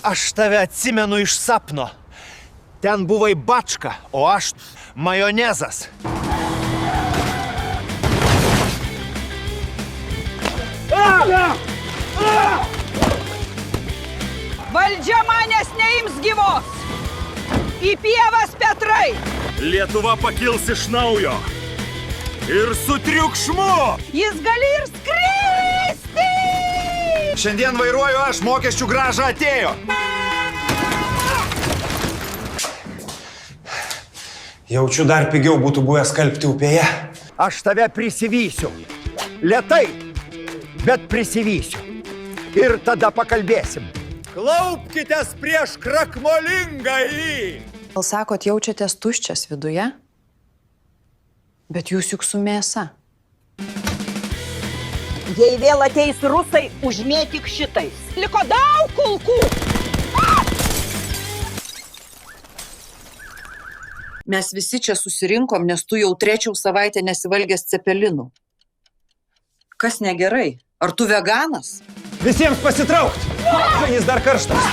Aš tave atsimenu iš sapno. Ten buvai bačka, o aš majonezas. Valdžia manęs neims gyvos. Į pievas, Petrai! Lietuva pakils iš naujo. Ir su triukšmu. Jis gali ir skristi! Šiandien vairuoju aš, mokesčių grąža atėjo. Jaučiu, dar pigiau būtų buvę skalbti upėje. Aš tave prisivysiu. Lėtai, bet prisivysiu. Ir tada pakalbėsim. Klaupkitės prieš krakmolingąjį! Gal sakot, jaučiatės tuščias viduje? Bet jūs juk su mėsa. Jei vėl ateis rusai, užmėtyk šitais. Liko daug kulkų. Mes visi čia susirinkom, nes tu jau trečią savaitę nesivalgęs cepelinų. Kas negerai? Ar tu veganas? Visiems pasitraukti! Jis dar karštas.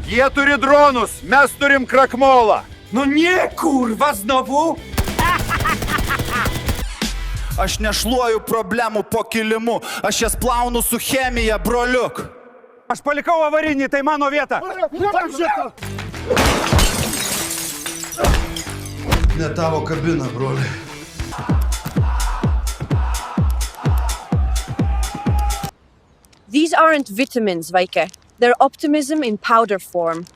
Jie turi dronus, mes turim krakmolą. Nu nie, kurva, znowu! Aš nešluoju problemų po kilimu, aš jas plaunu su chemija, broliuk. Aš palikau avarinį, tai mano vieta. Ne tavo kabina, broli. These aren't vitamins, Vaike. They're optimism in powder form.